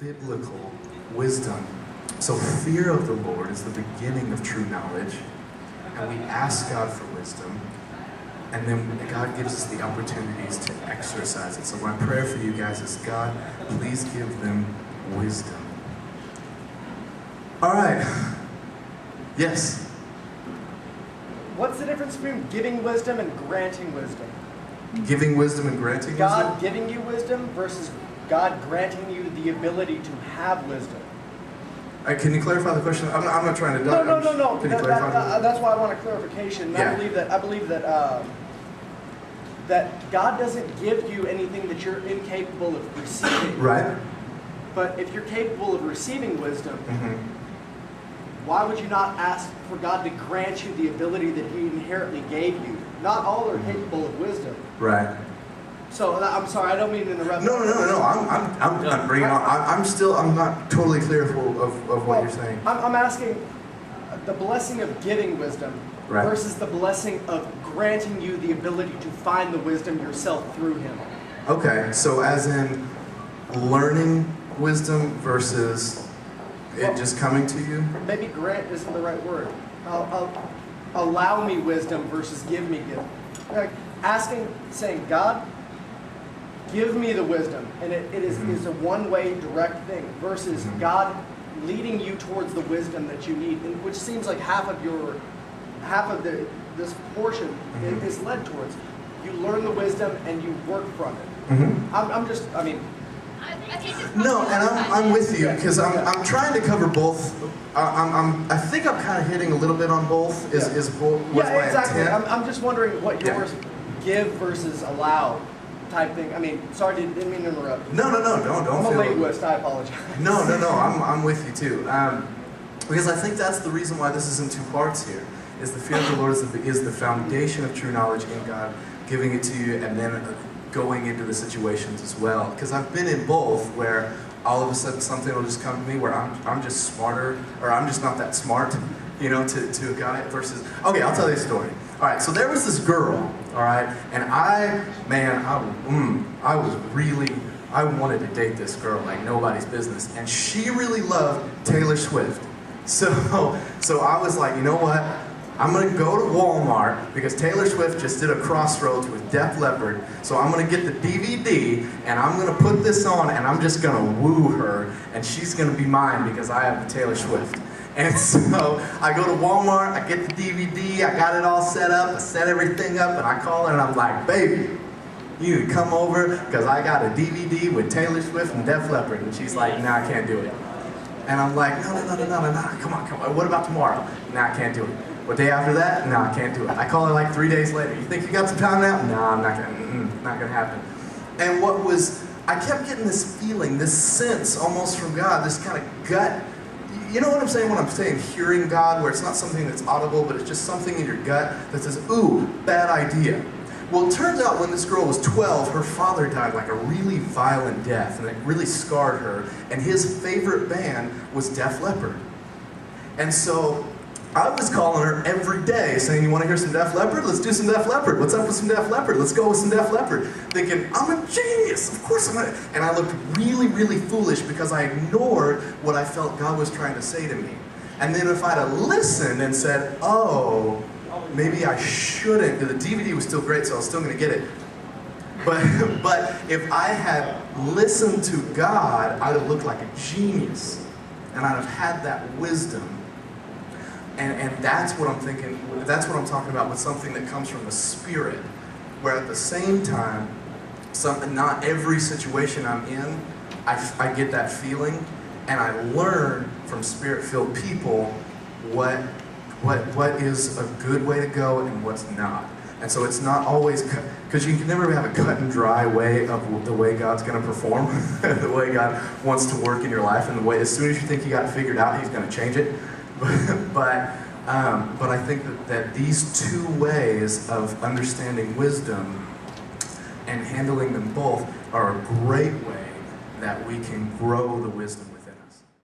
biblical wisdom. So fear of the Lord is the beginning of true knowledge, and we ask God for wisdom, and then God gives us the opportunities to exercise it. So my prayer for you guys is, God, please give them wisdom. All right. Yes? What's the difference between giving wisdom and granting wisdom? Giving wisdom and granting God wisdom? giving you wisdom versus God granting you the ability to have wisdom. Can you clarify the question? I'm not trying to... No. Can you clarify? That's why I want a clarification. Yeah. I believe that that God doesn't give you anything that you're incapable of receiving. Right. But if you're capable of receiving wisdom, Mm-hmm. why would you not ask for God to grant you the ability that He inherently gave you? Not all are capable of wisdom. Right. So I'm sorry, I don't mean to interrupt. No. I'm bringing on. I'm not totally clear of what you're saying. I'm asking the blessing of giving wisdom Right. versus the blessing of granting you the ability to find the wisdom yourself through Him. Okay, so as in learning wisdom versus it just coming to you? Maybe grant isn't the right word. Allow me wisdom versus give me gift. Like saying, God, give me the wisdom, and it is a one-way direct thing versus God leading you towards the wisdom that you need, which seems like half of this portion is led towards. You learn the wisdom and you work from it. No, and I'm with you because I'm trying to cover both. I think I'm kind of hitting a little bit on both. What's my exactly. intent? I'm just wondering what yours give versus allow type thing. I mean, sorry, didn't mean to interrupt. No, don't I'm a feel. linguist. I apologize. No. I'm with you too. Because I think that's the reason why this is in two parts here. Is the fear of the Lord is the foundation of true knowledge in God, giving it to you, and then going into the situations as well. Because I've been in both, where all of a sudden something will just come to me where I'm just smarter, or I'm just not that smart, to a guy versus. Okay, I'll tell you a story. All right, so there was this girl, all right, and I wanted to date this girl like nobody's business, and she really loved Taylor Swift. So I was like, you know what? I'm going to go to Walmart because Taylor Swift just did a Crossroads with Def Leppard. So I'm going to get the DVD and I'm going to put this on and I'm just going to woo her and she's going to be mine because I have the Taylor Swift. And so I go to Walmart, I get the DVD, I got it all set up, I set everything up, and I call her and I'm like, baby, you need to come over because I got a DVD with Taylor Swift and Def Leppard. And she's like, nah, I can't do it. And I'm like, no, come on, what about tomorrow? Nah, I can't do it. What day after that? No, I can't do it. I call her like 3 days later. You think you got some time now? No, I'm not gonna happen. And I kept getting this feeling, this sense almost from God, this kind of gut. You know what I'm saying when I'm saying hearing God, where it's not something that's audible, but it's just something in your gut that says, ooh, bad idea. Well, it turns out when this girl was 12, her father died like a really violent death, and it really scarred her, and his favorite band was Def Leppard. And so I was calling her every day saying, you want to hear some Def Leppard? Let's do some Def Leppard. What's up with some Def Leppard? Let's go with some Def Leppard. Thinking, I'm a genius. Of course I'm gonna. And I looked really, really foolish because I ignored what I felt God was trying to say to me. And then if I'd have listened and said, oh, maybe I shouldn't, because the DVD was still great, so I was still going to get it. But if I had listened to God, I'd have looked like a genius. And I'd have had that wisdom. And that's what I'm thinking, that's what I'm talking about with something that comes from the Spirit, where at the same time, not every situation I'm in, I get that feeling, and I learn from Spirit-filled people what is a good way to go and what's not. And so it's not always, because you can never have a cut and dry way of the way God's going to perform, the way God wants to work in your life, and the way, as soon as you think you got it figured out, He's going to change it. But I think that these two ways of understanding wisdom and handling them both are a great way that we can grow the wisdom.